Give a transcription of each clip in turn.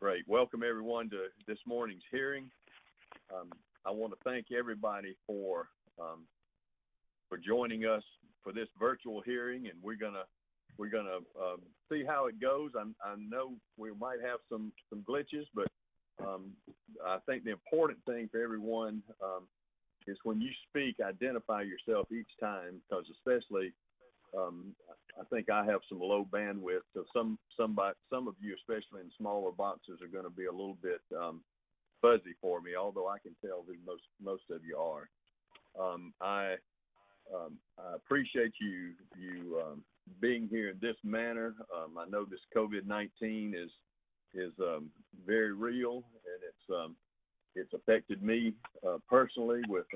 Great. Welcome everyone to this morning's hearing. I want to thank everybody for joining us for this virtual hearing, and we're gonna see how it goes. I know we might have some glitches, but I think the important thing for everyone is when you speak, identify yourself each time, because especially I think I have some low bandwidth, so some of you, especially in smaller boxes, are going to be a little bit fuzzy for me, although I can tell who most of you are. I appreciate you being here in this manner. I know this COVID-19 is very real, and it's affected me personally. With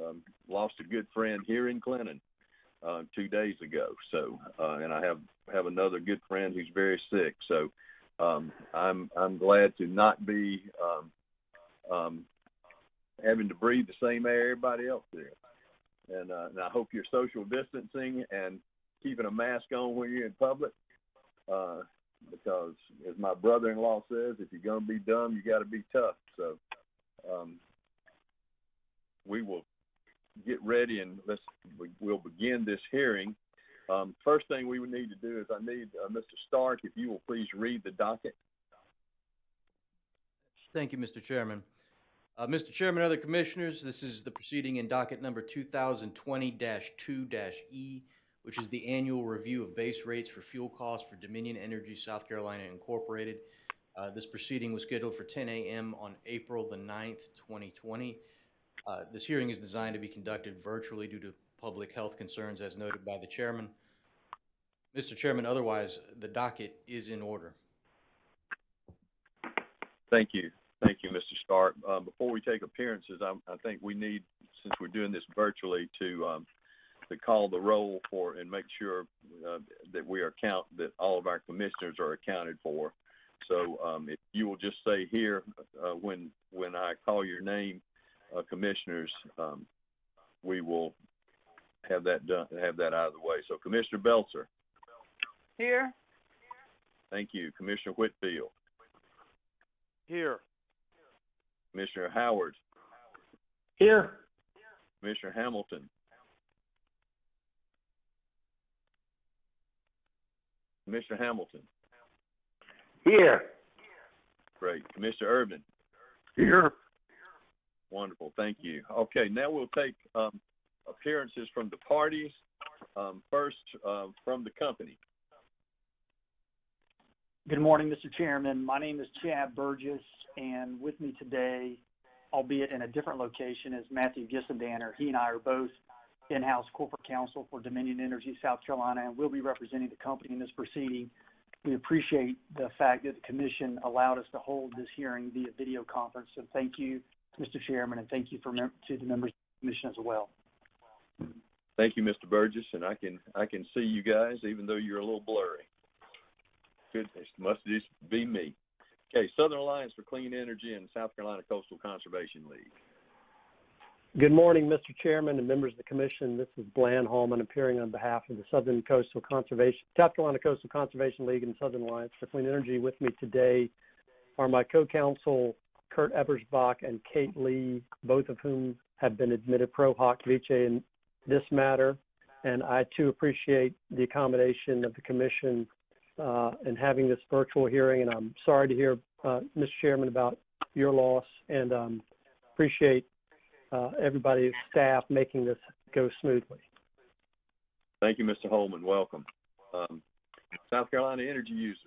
lost a good friend here in Clinton 2 days ago. So and I have another good friend who's very sick. So I'm glad to not be having to breathe the same air everybody else is. And I hope you're social distancing and keeping a mask on when you're in public, because as my brother-in-law says, if you're going to be dumb, you got to be tough. So we will get ready, and we'll begin this hearing. First thing we would need to do is I need Mr. Stark, if you will please read the docket. Thank you, Mr. Chairman. Mr. Chairman, other commissioners, this is the proceeding in docket number 2020-2-E, which is the annual review of base rates for fuel costs for Dominion Energy South Carolina Incorporated. This proceeding was scheduled for 10 a.m. on April the 9th, 2020. This hearing is designed to be conducted virtually due to public health concerns, as noted by the chairman. Mr. Chairman, otherwise, the docket is in order. Thank you. Thank you, Mr. Stark. Before we take appearances, I think we need, since we're doing this virtually, to call the roll for and make sure that all of our commissioners are accounted for. So if you will just say here when I call your name, commissioners, we will have that done, have that out of the way. So Commissioner Belzer. Here. Thank you. Commissioner Whitfield. Here. Commissioner Howard. Here. Commissioner Hamilton. Commissioner Hamilton. Here. Great. Commissioner Urban. Here. Wonderful. Thank you. Okay, now we'll take appearances from the parties. First, from the company. Good morning, Mr. Chairman. My name is Chad Burgess, and with me today, albeit in a different location, is Matthew Gissendaner. He and I are both in-house corporate counsel for Dominion Energy South Carolina, and we'll be representing the company in this proceeding. We appreciate the fact that the Commission allowed us to hold this hearing via video conference, so thank you, Mr. Chairman, and thank you to the members of the Commission as well. Thank you, Mr. Burgess, and I can see you guys, even though you're a little blurry. Goodness, must just be me. Okay, Southern Alliance for Clean Energy and South Carolina Coastal Conservation League. Good morning, Mr. Chairman and members of the Commission. This is Bland Hallman appearing on behalf of the South Carolina Coastal Conservation League and Southern Alliance for Clean Energy. With me today are my co-counsel Kurt Ebersbach and Kate Lee, both of whom have been admitted pro hoc vice in this matter. And I too appreciate the accommodation of the Commission in having this virtual hearing. And I'm sorry to hear, Mr. Chairman, about your loss, and appreciate everybody's staff making this go smoothly. Thank you, Mr. Holman. Welcome. South Carolina Energy Users.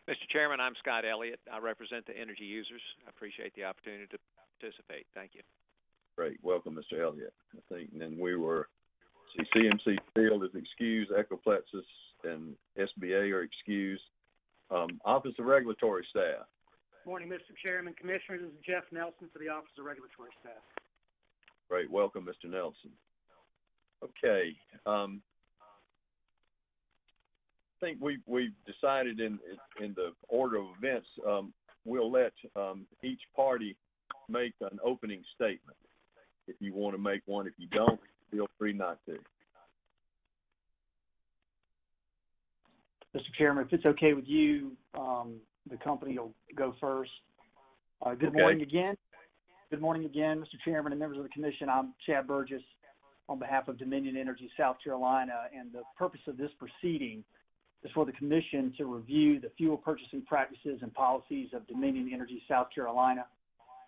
Mr. Chairman, I'm Scott Elliott. I represent the energy users. I appreciate the opportunity to participate. Thank you. Great. Welcome, Mr. Elliott. I think, and then we were, CMC Field is excused, Ecoplexus and SBA are excused. Office of Regulatory Staff. Morning, Mr. Chairman, Commissioners. This is Jeff Nelson for the Office of Regulatory Staff. Great. Welcome, Mr. Nelson. Okay. I think we've decided in the order of events, we'll let each party make an opening statement. If you want to make one, if you don't, feel free not to. Mr. Chairman, if it's okay with you, the company will go first. Good morning again. Good morning again, Mr. Chairman and members of the Commission. I'm Chad Burgess on behalf of Dominion Energy South Carolina, and the purpose of this proceeding is for the Commission to review the fuel purchasing practices and policies of Dominion Energy South Carolina,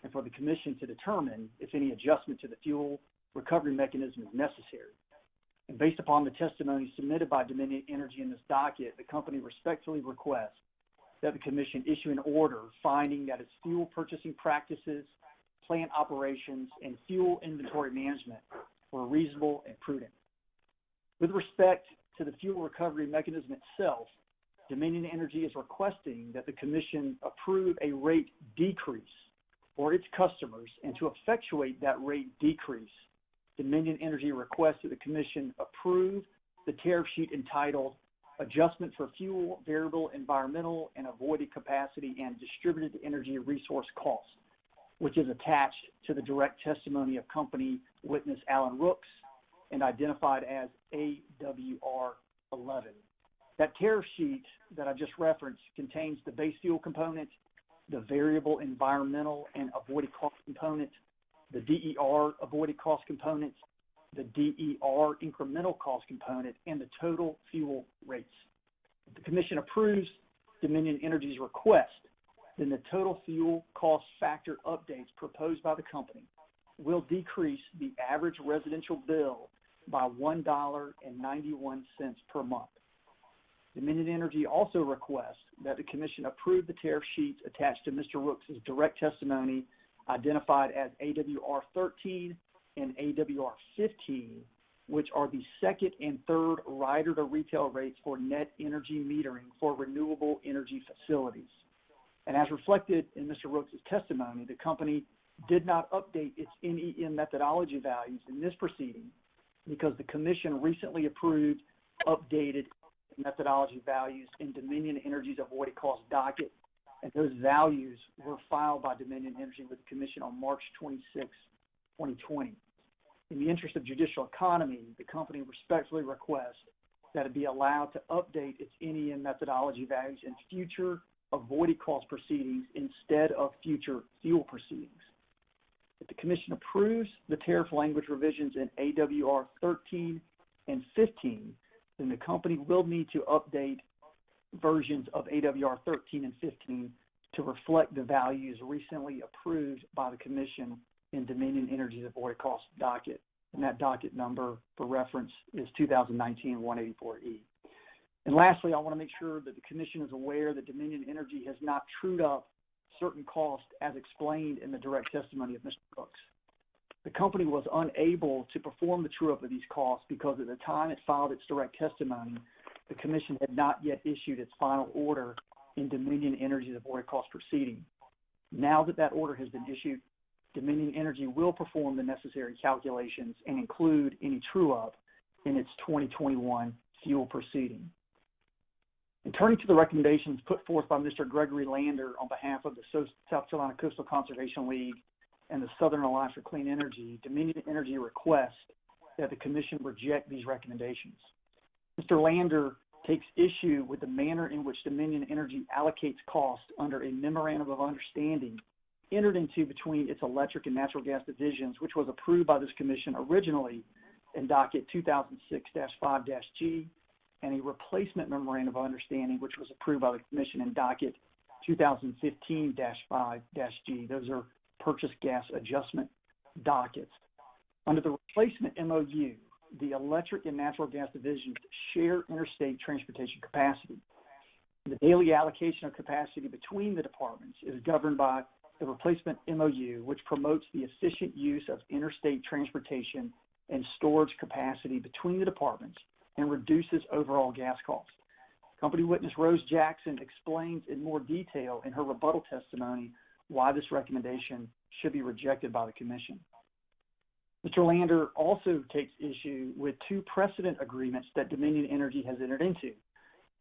and for the Commission to determine if any adjustment to the fuel recovery mechanism is necessary. And based upon the testimony submitted by Dominion Energy in this docket, the company respectfully requests that the Commission issue an order finding that its fuel purchasing practices, plant operations, and fuel inventory management were reasonable and prudent. With respect to the fuel recovery mechanism itself, Dominion Energy is requesting that the Commission approve a rate decrease for its customers, and to effectuate that rate decrease, Dominion Energy requests that the Commission approve the tariff sheet entitled Adjustment for Fuel Variable Environmental and Avoided Capacity and Distributed Energy Resource Cost, which is attached to the direct testimony of company witness Alan Rooks and identified as AWR 11. That tariff sheet that I just referenced contains the base fuel component, the variable environmental and avoided cost component, the DER avoided cost component, the DER incremental cost component, and the total fuel rates. If the Commission approves Dominion Energy's request, then the total fuel cost factor updates proposed by the company will decrease the average residential bill by $1.91 per month. Dominion Energy also requests that the Commission approve the tariff sheets attached to Mr. Rooks' direct testimony identified as AWR 13 and AWR 15, which are the second and third rider to retail rates for net energy metering for renewable energy facilities. And as reflected in Mr. Rooks' testimony, the company did not update its NEM methodology values in this proceeding because the Commission recently approved updated methodology values in Dominion Energy's avoided cost docket, and those values were filed by Dominion Energy with the Commission on March 26, 2020. In the interest of judicial economy, the company respectfully requests that it be allowed to update its NEM methodology values in future avoided cost proceedings instead of future fuel proceedings. If the Commission approves the tariff language revisions in AWR 13 and 15, then the company will need to update versions of AWR 13 and 15 to reflect the values recently approved by the Commission in Dominion Energy's avoided cost docket. And that docket number for reference is 2019-184E. And lastly, I want to make sure that the Commission is aware that Dominion Energy has not trued up certain costs as explained in the direct testimony of Mr. Brooks. The company was unable to perform the true-up of these costs because at the time it filed its direct testimony, the Commission had not yet issued its final order in Dominion Energy's avoided cost proceeding. Now that that order has been issued, Dominion Energy will perform the necessary calculations and include any true-up in its 2021 fuel proceeding. And turning to the recommendations put forth by Mr. Gregory Lander on behalf of the South Carolina Coastal Conservation League and the Southern Alliance for Clean Energy, Dominion Energy requests that the Commission reject these recommendations. Mr. Lander takes issue with the manner in which Dominion Energy allocates costs under a memorandum of understanding entered into between its electric and natural gas divisions, which was approved by this Commission originally in docket 2006-5-G, and a replacement memorandum of understanding, which was approved by the Commission in docket 2015-5-G. Those are purchase gas adjustment dockets. Under the replacement MOU, the electric and natural gas divisions share interstate transportation capacity. The daily allocation of capacity between the departments is governed by the replacement MOU, which promotes the efficient use of interstate transportation and storage capacity between the departments and reduces overall gas costs. Company witness Rose Jackson explains in more detail in her rebuttal testimony why this recommendation should be rejected by the Commission. Mr. Lander also takes issue with two precedent agreements that Dominion Energy has entered into,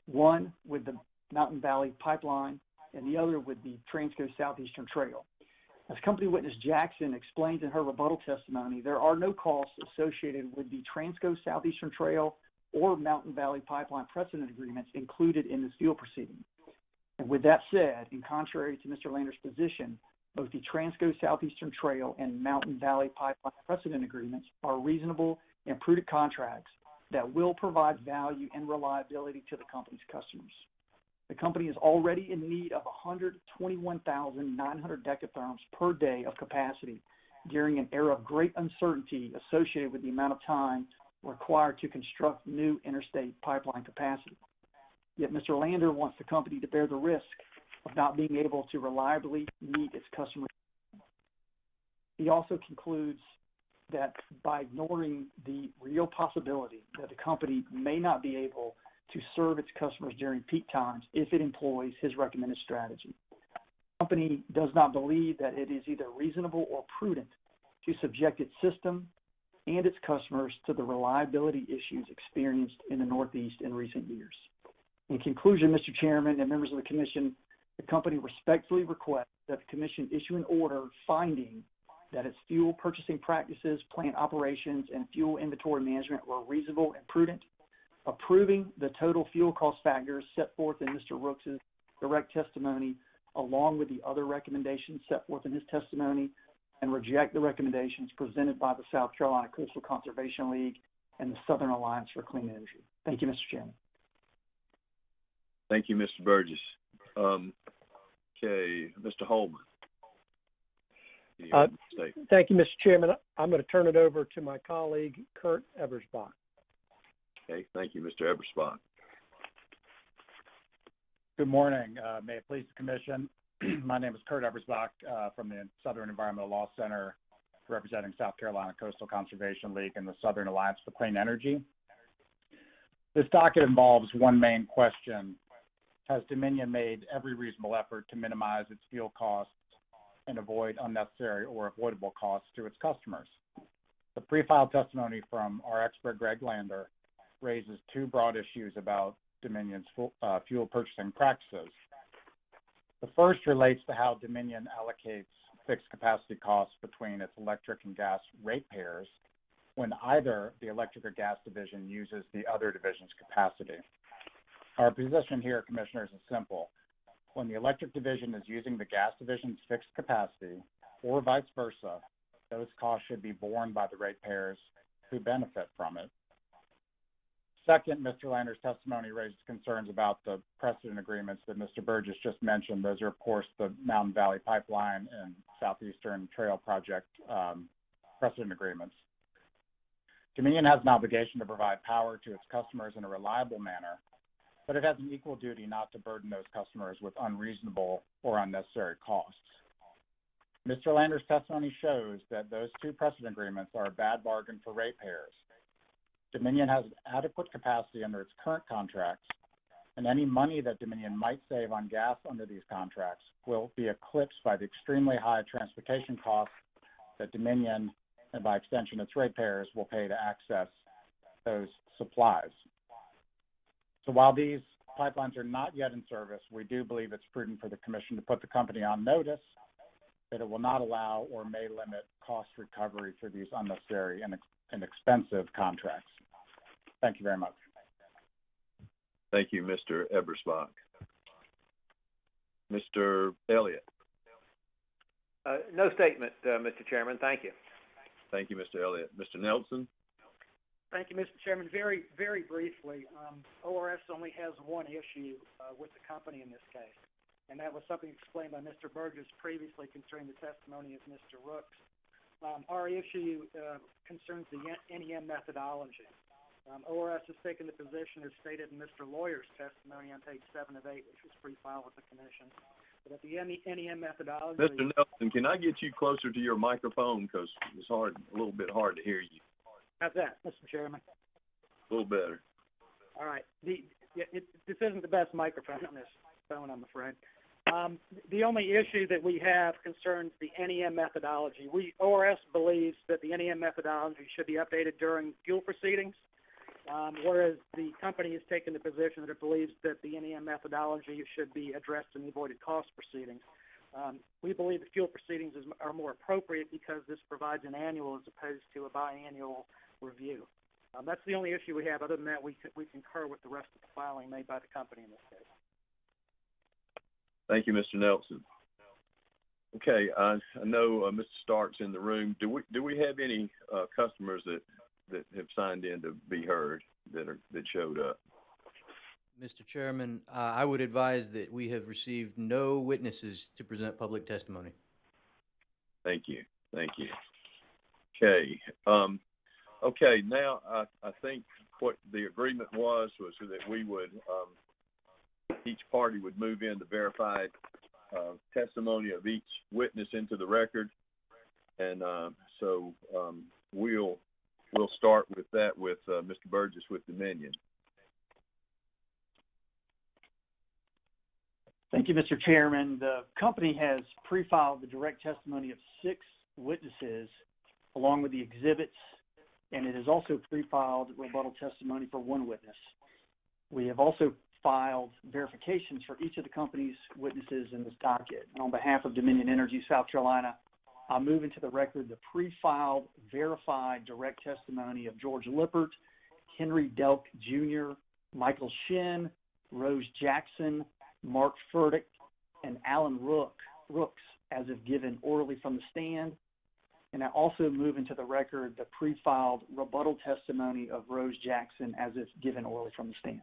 one with the Mountain Valley Pipeline and the other with the Transco Southeastern Trail. As company witness Jackson explains in her rebuttal testimony, there are no costs associated with the Transco Southeastern Trail or Mountain Valley Pipeline precedent agreements included in this fuel proceeding. And with that said, and contrary to Mr. Lander's position, both the Transco Southeastern Trail and Mountain Valley Pipeline precedent agreements are reasonable and prudent contracts that will provide value and reliability to the company's customers. The company is already in need of 121,900 decatherms per day of capacity during an era of great uncertainty associated with the amount of time required to construct new interstate pipeline capacity. Yet Mr. Lander wants the company to bear the risk of not being able to reliably meet its customers. He also concludes that by ignoring the real possibility that the company may not be able to serve its customers during peak times if it employs his recommended strategy. The company does not believe that it is either reasonable or prudent to subject its system and its customers to the reliability issues experienced in the Northeast in recent years. In conclusion, Mr. Chairman and members of the Commission, the company respectfully requests that the Commission issue an order finding that its fuel purchasing practices, plant operations, and fuel inventory management were reasonable and prudent, approving the total fuel cost factors set forth in Mr. Rooks' direct testimony, along with the other recommendations set forth in his testimony, and reject the recommendations presented by the South Carolina Coastal Conservation League and the Southern Alliance for Clean Energy. Thank you, Mr. Chairman. Thank you, Mr. Burgess. Okay, Mr. Holman. Thank you, Mr. Chairman. I'm going to turn it over to my colleague, Kurt Ebersbach. Okay, thank you, Mr. Ebersbach. Good morning. May it please the Commission. My name is Kurt Ebersbach from the Southern Environmental Law Center, representing South Carolina Coastal Conservation League and the Southern Alliance for Clean Energy. This docket involves one main question. Has Dominion made every reasonable effort to minimize its fuel costs and avoid unnecessary or avoidable costs to its customers? The pre-filed testimony from our expert, Greg Lander, raises two broad issues about Dominion's fuel purchasing practices. The first relates to how Dominion allocates fixed capacity costs between its electric and gas ratepayers when either the electric or gas division uses the other division's capacity. Our position here, Commissioners, is simple. When the electric division is using the gas division's fixed capacity, or vice versa, those costs should be borne by the ratepayers who benefit from it. Second, Mr. Lander's testimony raises concerns about the precedent agreements that Mr. Burgess just mentioned. Those are, of course, the Mountain Valley Pipeline and Southeastern Trail Project precedent agreements. Dominion has an obligation to provide power to its customers in a reliable manner, but it has an equal duty not to burden those customers with unreasonable or unnecessary costs. Mr. Lander's testimony shows that those two precedent agreements are a bad bargain for ratepayers. Dominion has adequate capacity under its current contracts, and any money that Dominion might save on gas under these contracts will be eclipsed by the extremely high transportation costs that Dominion, and by extension its ratepayers, will pay to access those supplies. So while these pipelines are not yet in service, we do believe it's prudent for the Commission to put the company on notice that it will not allow or may limit cost recovery for these unnecessary and expensive contracts. Thank you very much. Thank you, Mr. Ebersbach. Mr. Elliott. No statement, Mr. Chairman. Thank you. Thank you, Mr. Elliott. Mr. Nelson. Thank you, Mr. Chairman. Very, very briefly, ORS only has one issue with the company in this case, and that was something explained by Mr. Burgess previously concerning the testimony of Mr. Rooks. Our issue concerns the NEM methodology. ORS has taken the position as stated in Mr. Lawyer's testimony on page 7 of 8, which was pre-filed with the Commission, that the NEM methodology... Mr. Nelson, can I get you closer to your microphone because it's a little bit hard to hear you. How's that, Mr. Chairman? A little better. All right. This isn't the best microphone on this phone, I'm afraid. The only issue that we have concerns the NEM methodology. ORS believes that the NEM methodology should be updated during fuel proceedings, whereas the company has taken the position that it believes that the NEM methodology should be addressed in the avoided cost proceedings. We believe that fuel proceedings are more appropriate because this provides an annual as opposed to a biannual review. That's the only issue we have. Other than that, we concur with the rest of the filing made by the company in this case. Thank you, Mr. Nelson. Okay, I know Mr. Stark's in the room. Do we have any customers that have signed in to be heard that showed up? Mr. Chairman, I would advise that we have received no witnesses to present public testimony. Thank you. Thank you. Okay. Okay. Now, I think what the agreement was that we would each party would move in the verified testimony of each witness into the record, and so we'll start with that with Mr. Burgess with Dominion. Thank you, Mr. Chairman. The company has pre-filed the direct testimony of 6 witnesses along with the exhibits, and it has also pre-filed rebuttal testimony for 1 witness. We have also filed verifications for each of the company's witnesses in this docket. And on behalf of Dominion Energy South Carolina, I move into the record the pre-filed verified direct testimony of George Lippert, Henry Delk Jr., Michael Shin, Rose Jackson, Mark Furtick, and Alan Rooks as if given orally from the stand. And I also move into the record the pre-filed rebuttal testimony of Rose Jackson as if given orally from the stand.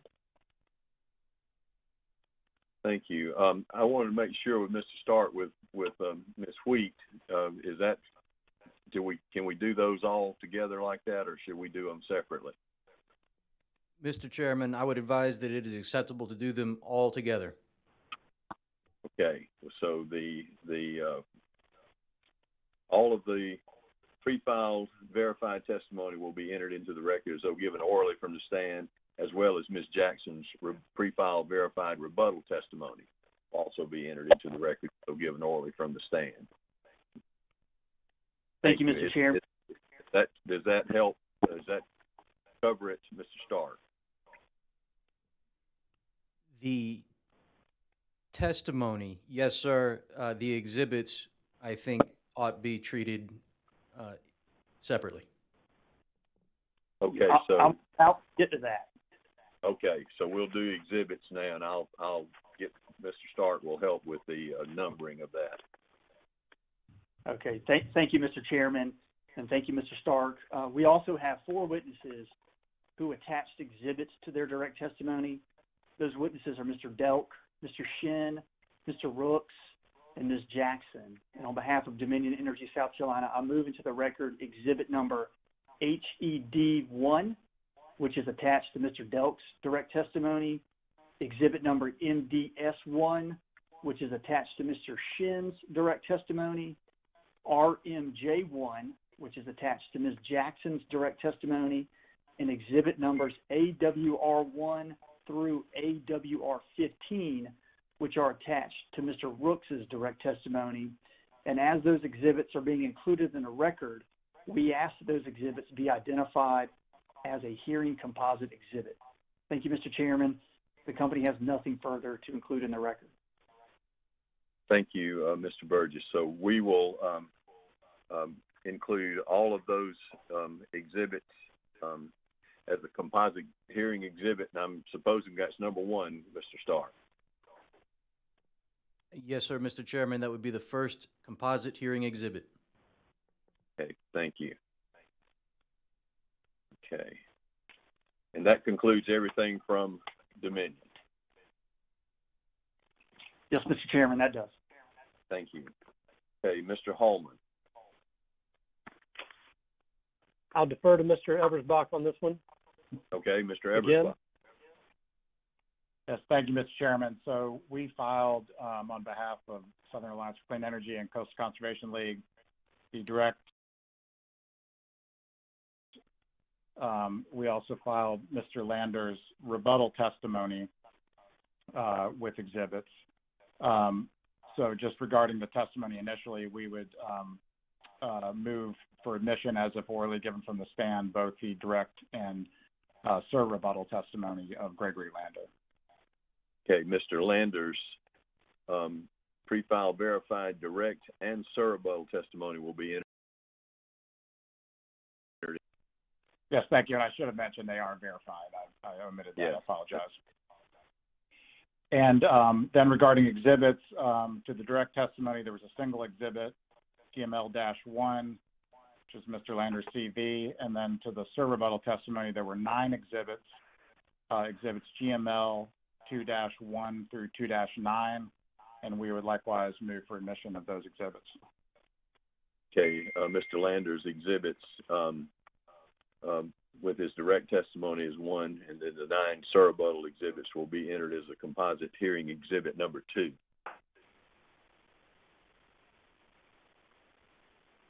Thank you. I wanted to make sure with Mr. Stark with Ms. Wheat, can we do those all together like that, or should we do them separately? Mr. Chairman, I would advise that it is acceptable to do them all together. Okay, so all of the pre-filed verified testimony will be entered into the record as though given orally from the stand, as well as Ms. Jackson's pre-filed verified rebuttal testimony will also be entered into the record as though given orally from the stand. Thank you, Mr. Chairman. Does that help? Does that cover it, Mr. Stark? The testimony, yes, sir. The exhibits, I think, ought to be treated separately. Okay, so I'll get to that. Okay, so we'll do exhibits now, and I'll get Mr. Stark will help with the numbering of that. Okay, thank you, Mr. Chairman, and thank you, Mr. Stark. We also have 4 witnesses who attached exhibits to their direct testimony. Those witnesses are Mr. Delk, Mr. Shin, Mr. Rooks, and Ms. Jackson. And on behalf of Dominion Energy South Carolina, I move into the record exhibit number HED1, which is attached to Mr. Delk's direct testimony, exhibit number MDS1, which is attached to Mr. Shin's direct testimony, RMJ1, which is attached to Ms. Jackson's direct testimony, and exhibit numbers AWR1 through AWR15, which are attached to Mr. Rooks's direct testimony. And as those exhibits are being included in the record, we ask that those exhibits be identified as a hearing composite exhibit. Thank you, Mr. Chairman. The company has nothing further to include in the record. Thank you, Mr. Burgess. So we will include all of those exhibits as a composite hearing exhibit, and I'm supposing that's number 1, Mr. Stark. Yes, sir, Mr. Chairman. That would be the first composite hearing exhibit. Okay, thank you. Okay. And that concludes everything from Dominion. Yes, Mr. Chairman, that does. Thank you. Okay, Mr. Hallman. I'll defer to Mr. Ebersbach on this one. Okay, Mr. Ebersbach. Again? Yes, thank you, Mr. Chairman. So we filed on behalf of Southern Alliance for Clean Energy and Coastal Conservation League the direct. We also filed Mr. Lander's rebuttal testimony with exhibits. So just regarding the testimony initially, we would move for admission as if orally given from the stand, both the direct and Sir rebuttal testimony of Gregory Lander. Okay, Mr. Lander's pre-file verified direct and Sir rebuttal testimony will be entered. Yes, thank you. And I should have mentioned they are verified. I omitted that. Yeah. I apologize. And then regarding exhibits, to the direct testimony, there was a single exhibit, GML-1, which is Mr. Lander's CV. And then to the sir rebuttal testimony, there were 9 exhibits, exhibits GML 2-1 through 2-9. And we would likewise move for admission of those exhibits. Okay, Mr. Lander's exhibits with his direct testimony is 1, and then the 9 sir rebuttal exhibits will be entered as a composite hearing exhibit number 2.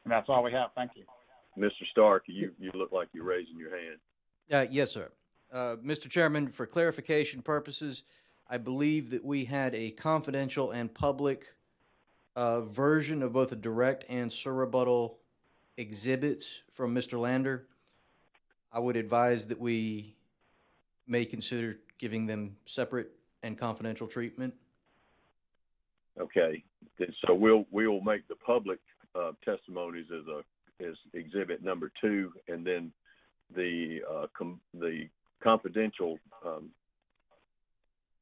And that's all we have. Thank you. Mr. Stark, you look like you're raising your hand. Yes, sir. Mr. Chairman, for clarification purposes, I believe that we had a confidential and public version of both a direct and sir rebuttal exhibits from Mr. Lander. I would advise that we may consider giving them separate and confidential treatment. Okay, so we'll make the public testimonies as exhibit number 2, and then the confidential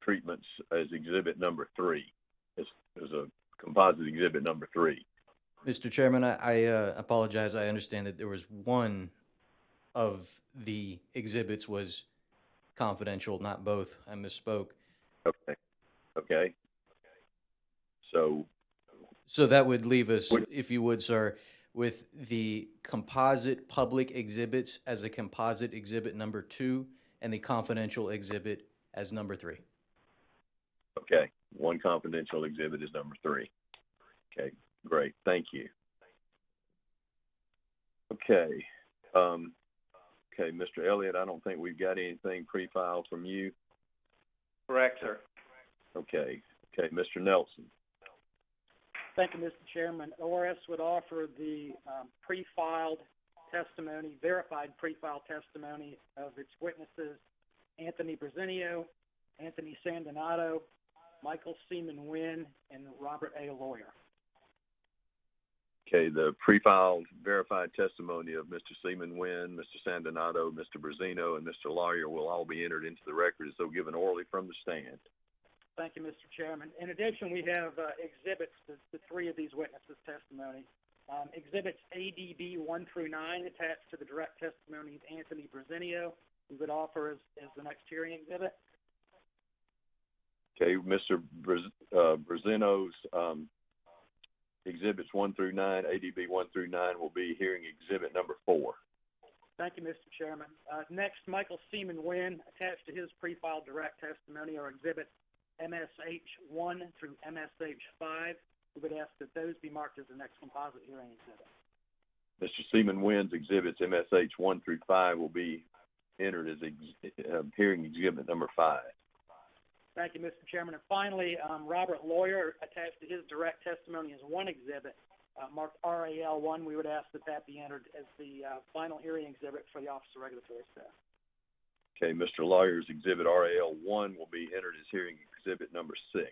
treatments as exhibit number 3, as a composite exhibit number 3. Mr. Chairman, I apologize. I understand that there was one of the exhibits was confidential, not both. I misspoke. Okay. So that would leave us, if you would, sir, with the composite public exhibits as a composite exhibit number 2 and the confidential exhibit as number 3. Okay, one confidential exhibit is number 3. Okay, great. Thank you. Okay. Okay, Mr. Elliott, I don't think we've got anything pre-filed from you. Correct, sir. Okay. Okay, Mr. Nelson. Thank you, Mr. Chairman. ORS would offer the pre-filed testimony, verified pre-filed testimony of its witnesses, Anthony Brazinio, Anthony Sandinato, Michael Seaman Wynn, and Robert A. Lawyer. Okay, the pre-filed verified testimony of Mr. Seaman Wynn, Mr. Sandinato, Mr. Brazino, and Mr. Lawyer will all be entered into the record as though given orally from the stand. Thank you, Mr. Chairman. In addition, we have exhibits to 3 of these witnesses' testimony. Exhibits ADB 1 through 9 attached to the direct testimony of Anthony Brazinio, we would offer as the next hearing exhibit. Okay, Mr. Brazino's exhibits 1 through 9, ADB 1 through 9 will be hearing exhibit number 4. Thank you, Mr. Chairman. Next, Michael Seaman Wynn, attached to his pre-filed direct testimony are exhibits MSH 1 through MSH 5. We would ask that those be marked as the next composite hearing exhibit. Mr. Seaman Wynn's exhibits MSH 1 through 5 will be entered as hearing exhibit number 5. Thank you, Mr. Chairman. And finally, Robert Lawyer, attached to his direct testimony is one exhibit marked RAL1. We would ask that that be entered as the final hearing exhibit for the Office of Regulatory Staff. Okay, Mr. Lawyer's exhibit RAL1 will be entered as hearing exhibit number 6.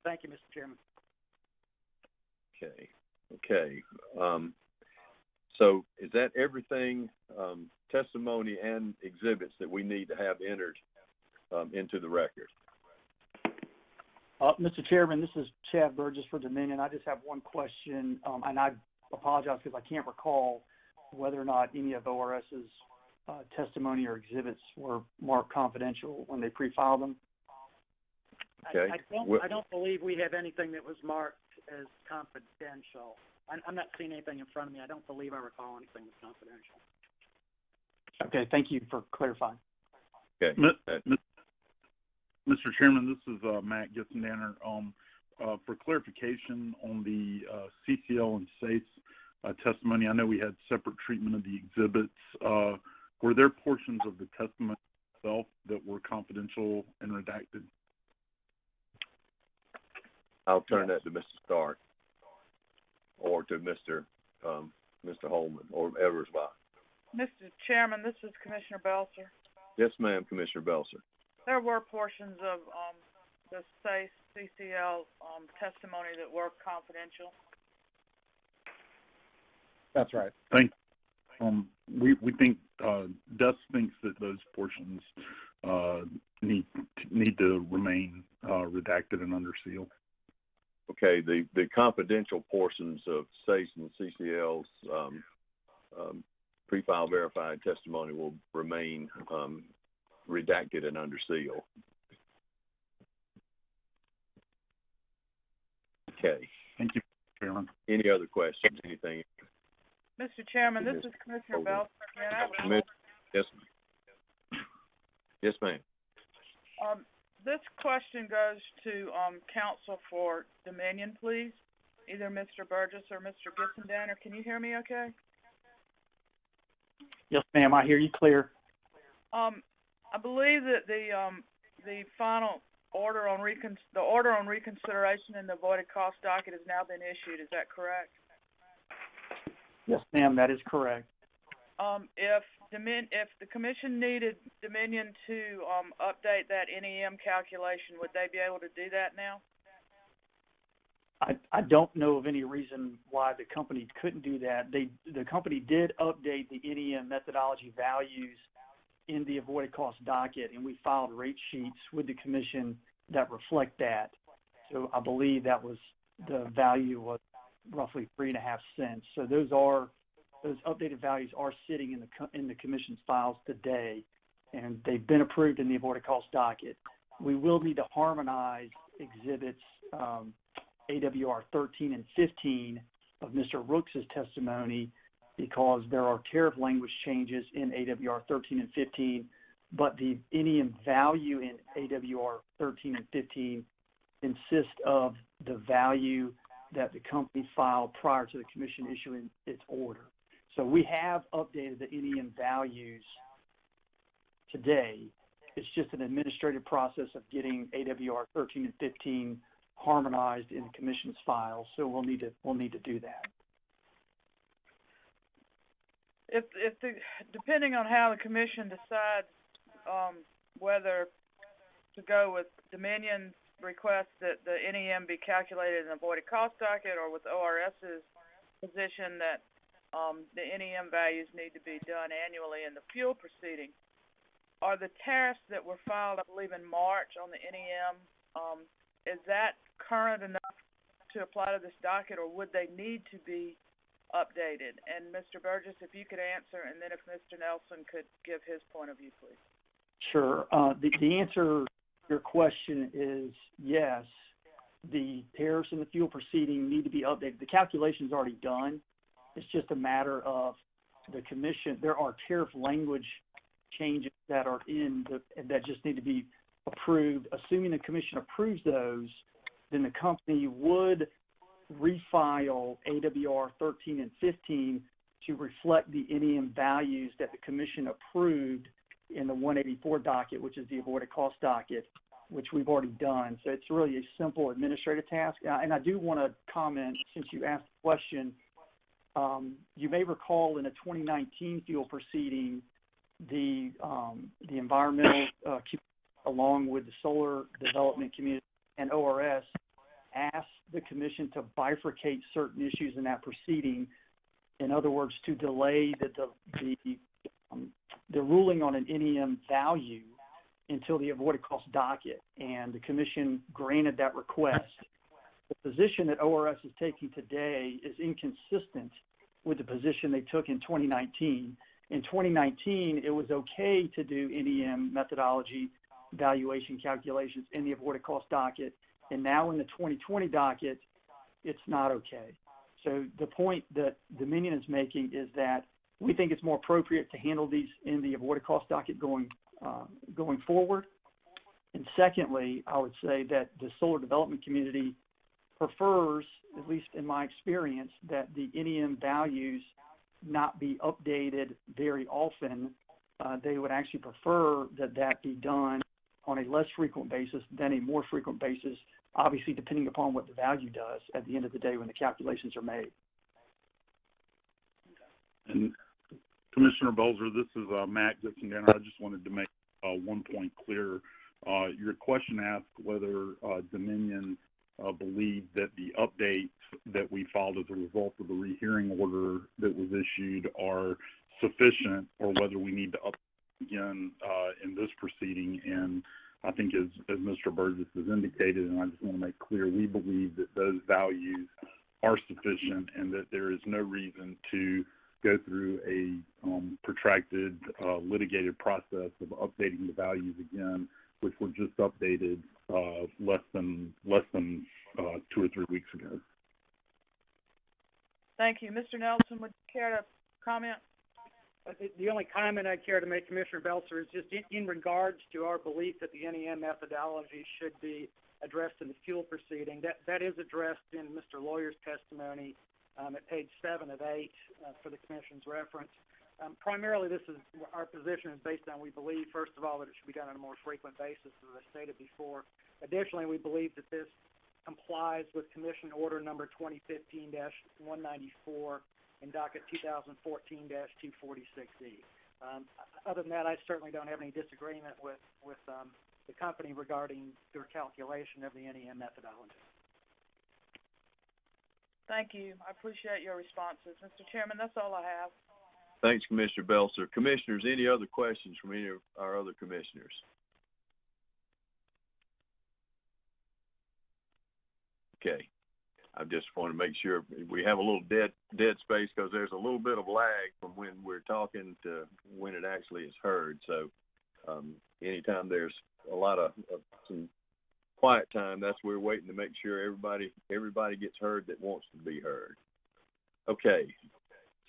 Thank you, Mr. Chairman. Okay. So is that everything, testimony and exhibits that we need to have entered into the record? Mr. Chairman, this is Chad Burgess for Dominion. I just have one question, and I apologize because I can't recall whether or not any of ORS's testimony or exhibits were marked confidential when they pre-filed them. Okay. I don't believe we have anything that was marked as confidential. I'm not seeing anything in front of me. I don't believe I recall anything that's confidential. Okay, thank you for clarifying. Okay. Mr. Chairman, this is Matt Gissendanner. For clarification on the CCL and SACE testimony, I know we had separate treatment of the exhibits. Were there portions of the testimony itself that were confidential and redacted? I'll turn that to Mr. Stark or to Mr. Holman or Eversbach. Mr. Chairman, this is Commissioner Belser. Yes, ma'am, Commissioner Belser. There were portions of the SACE CCL testimony that were confidential. That's right. Thank you. We think DUS thinks that those portions need need to remain redacted and under seal. Okay, the confidential portions of SACE and CCL's pre-file verified testimony will remain redacted and under seal. Okay. Thank you, Chairman. Any other questions? Anything? Mr. Chairman, this is Commissioner Belcher again. I have a Yes, yes, ma'am. This question goes to counsel for Dominion, please. Either Mr. Burgess or Mr. Gissendaner. Can you hear me okay? Yes, ma'am. I hear you clear. I believe that the final order on reconsideration in the voided cost docket has now been issued. Is that correct? Yes, ma'am. That is correct. If the commission needed Dominion to update that NEM calculation, would they be able to do that now? I don't know of any reason why the company couldn't do that. The company did update the NEM methodology values in the avoided cost docket, and we filed rate sheets with the commission that reflect that. So I believe that was the value was roughly 3.5 cents. So those updated values are sitting in the commission's files today, and they've been approved in the avoided cost docket. We will need to harmonize exhibits AWR 13 and 15 of Mr. Rooks' testimony because there are tariff language changes in AWR 13 and 15, but the NEM value in AWR 13 and 15 consists of the value that the company filed prior to the commission issuing its order. So we have updated the NEM values today. It's just an administrative process of getting AWR 13 and 15 harmonized in the commission's files. So we'll need to do that. Depending on how the commission decides whether to go with Dominion's request that the NEM be calculated in the avoided cost docket, or with ORS's position that the NEM values need to be done annually in the fuel proceeding, are the tariffs that were filed, I believe, in March on the NEM, is that current enough to apply to this docket, or would they need to be updated? And Mr. Burgess, if you could answer, and then if Mr. Nelson could give his point of view, please. Sure. The answer to your question is yes. The tariffs in the fuel proceeding need to be updated. The calculation's already done. It's just a matter of the commission. There are tariff language changes that are that just need to be approved. Assuming the commission approves those, then the company would refile AWR 13 and 15 to reflect the NEM values that the commission approved in the 184 docket, which is the avoided cost docket, which we've already done. So it's really a simple administrative task. And I do want to comment, since you asked the question, you may recall in a 2019 fuel proceeding, the environmental along with the solar development community and ORS asked the commission to bifurcate certain issues in that proceeding. In other words, to delay the ruling on an NEM value until the avoided cost docket, and the commission granted that request. The position that ORS is taking today is inconsistent with the position they took in 2019. In 2019, it was okay to do NEM methodology valuation calculations in the avoided cost docket, and now in the 2020 docket, it's not okay. So the point that Dominion is making is that we think it's more appropriate to handle these in the avoided cost docket going forward. And secondly, I would say that the solar development community prefers, at least in my experience, that the NEM values not be updated very often. They would actually prefer that be done on a less frequent basis than a more frequent basis, obviously depending upon what the value does at the end of the day when the calculations are made. And Commissioner Bolzer, this is Matt Gissendaner. I just wanted to make one point clear. Your question asked whether Dominion believed that the updates that we filed as a result of the rehearing order that was issued are sufficient, or whether we need to update again in this proceeding. And I think as Mr. Burgess has indicated, and I just want to make clear, we believe that those values are sufficient and that there is no reason to go through a protracted litigated process of updating the values again, which were just updated less than 2 or 3 weeks ago. Thank you. Mr. Nelson, would you care to comment? The only comment I'd care to make, Commissioner Belzer, is just in regards to our belief that the NEM methodology should be addressed in the fuel proceeding. That is addressed in Mr. Lawyer's testimony at page 7 of 8 for the Commission's reference. Primarily, our position is based on, we believe, first of all, that it should be done on a more frequent basis, as I stated before. Additionally, we believe that this complies with Commission Order number 2015-194 in docket 2014-246E. Other than that, I certainly don't have any disagreement with the company regarding their calculation of the NEM methodology. Thank you. I appreciate your responses. Mr. Chairman, that's all I have. Thanks, Commissioner Belzer. Commissioners, any other questions from any of our other commissioners? Okay. I just want to make sure we have a little dead space because there's a little bit of lag from when we're talking to when it actually is heard. So anytime there's a lot of some quiet time, that's where we're waiting to make sure everybody gets heard that wants to be heard. Okay.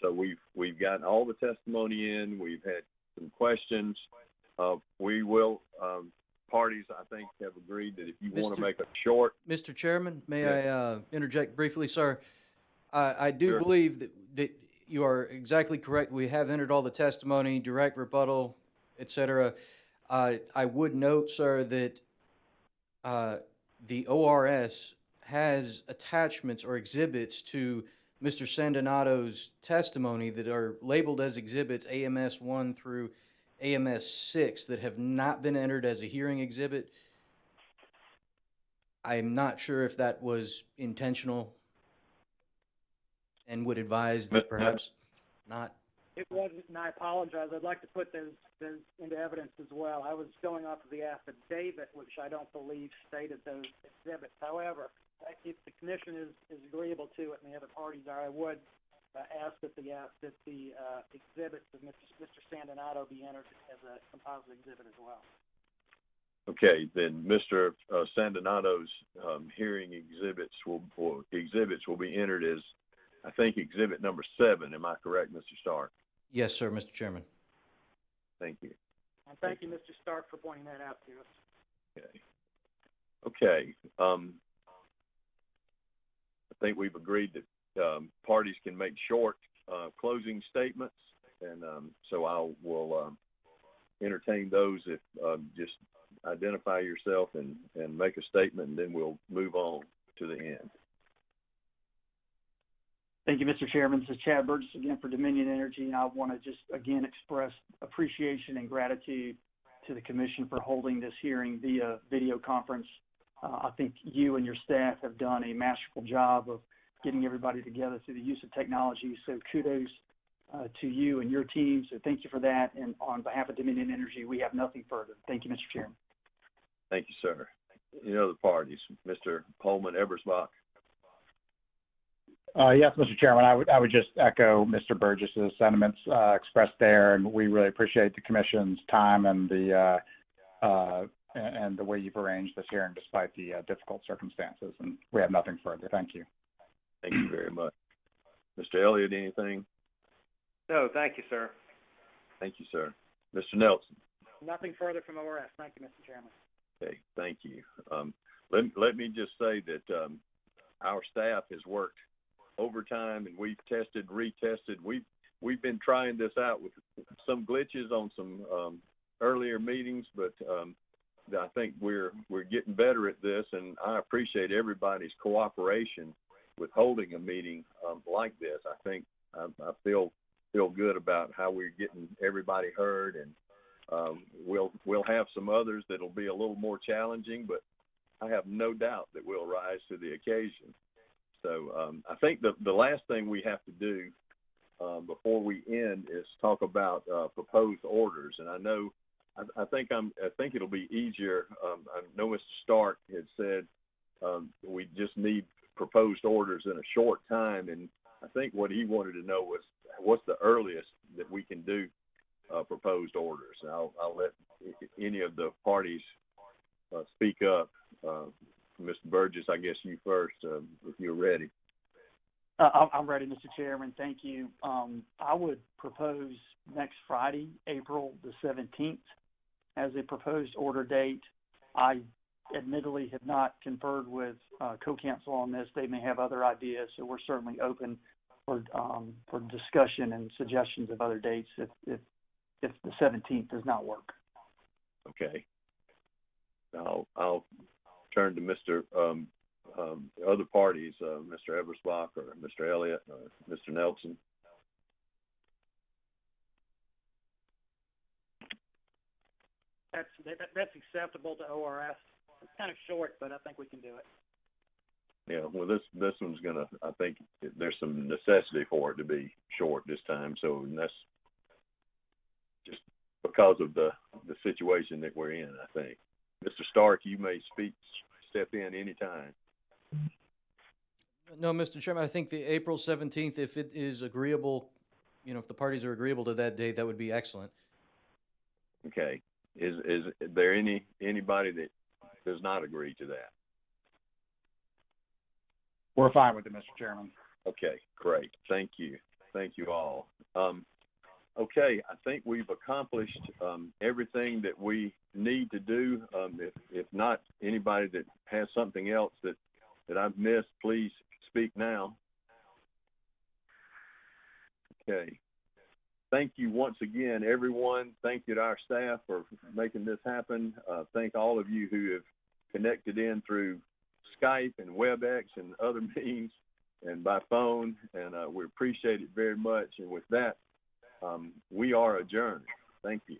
So we've gotten all the testimony in. We've had some questions. We will. Parties, I think, have agreed that if you want to make a short... Mr. Chairman, may I interject briefly, sir? I do believe that you are exactly correct. We have entered all the testimony, direct rebuttal, et cetera. I would note, sir, that the ORS has attachments or exhibits to Mr. Sandonato's testimony that are labeled as exhibits AMS 1 through AMS 6 that have not been entered as a hearing exhibit. I'm not sure if that was intentional and would advise that perhaps not. It wasn't, and I apologize. I'd like to put those into evidence as well. I was going off of the affidavit, which I don't believe stated those exhibits. However, if the Commission is agreeable to it and the other parties are, I would ask that the exhibits of Mr. Sandonato be entered as a composite exhibit as well. Okay, then Mr. Sandonato's hearing exhibits will be entered as, I think, exhibit number 7. Am I correct, Mr. Stark? Yes, sir, Mr. Chairman. Thank you. And thank you, Mr. Stark, for pointing that out to us. Okay. I think we've agreed that parties can make short closing statements, and so I will entertain those if just identify yourself and make a statement, and then we'll move on to the end. Thank you, Mr. Chairman. This is Chad Burgess again for Dominion Energy, and I want to just again express appreciation and gratitude to the Commission for holding this hearing via video conference. I think you and your staff have done a masterful job of getting everybody together through the use of technology, so kudos to you and your team, so thank you for that, and on behalf of Dominion Energy, we have nothing further. Thank you, Mr. Chairman. Thank you, sir. Any other parties? Mr. Holman Ebersbach. Yes, Mr. Chairman, I would just echo Mr. Burgess's sentiments expressed there, and we really appreciate the Commission's time and the way you've arranged this hearing despite the difficult circumstances, and we have nothing further. Thank you. Thank you very much. Mr. Elliott, anything? No, thank you, sir. Thank you, sir. Mr. Nelson? Nothing further from ORS. Thank you, Mr. Chairman. Okay, thank you. Let me just say that our staff has worked overtime, and we've tested, retested. We've been trying this out with some glitches on some earlier meetings, but I think we're getting better at this, and I appreciate everybody's cooperation with holding a meeting like this. I think I feel good about how we're getting everybody heard, and we'll have some others that'll be a little more challenging, but I have no doubt that we'll rise to the occasion. So I think the last thing we have to do before we end is talk about proposed orders. And I know I think it'll be easier. I know Mr. Stark had said we just need proposed orders in a short time, and I think what he wanted to know was what's the earliest that we can do proposed orders. And I'll let any of the parties speak up. Mr. Burgess, I guess you first, if you're ready. I'm ready, Mr. Chairman. Thank you. I would propose next Friday, April the 17th, as a proposed order date. I admittedly have not conferred with co-counsel on this. They may have other ideas, so we're certainly open for discussion and suggestions of other dates if the 17th does not work. Okay. I'll turn to Mr. Other parties, Mr. Eversbach or Mr. Elliott or Mr. Nelson. That's acceptable to ORS. It's kind of short, but I think we can do it. Yeah, well, this one's gonna. I think there's some necessity for it to be short this time. So that's just because of the situation that we're in. I think, Mr. Stark, you may step in anytime. No, Mr. Chairman, I think the April 17th, if it is agreeable, if the parties are agreeable to that date, that would be excellent. Okay. Is there anybody that does not agree to that? We're fine with it, Mr. Chairman. Okay, great. Thank you. Thank you all. Okay, I think we've accomplished everything that we need to do. If not, anybody that has something else that I've missed, please speak now. Okay. Thank you once again, everyone. Thank you to our staff for making this happen. Thank all of you who have connected in through Skype and WebEx and other means and by phone, and we appreciate it very much. And with that, we are adjourned. Thank you.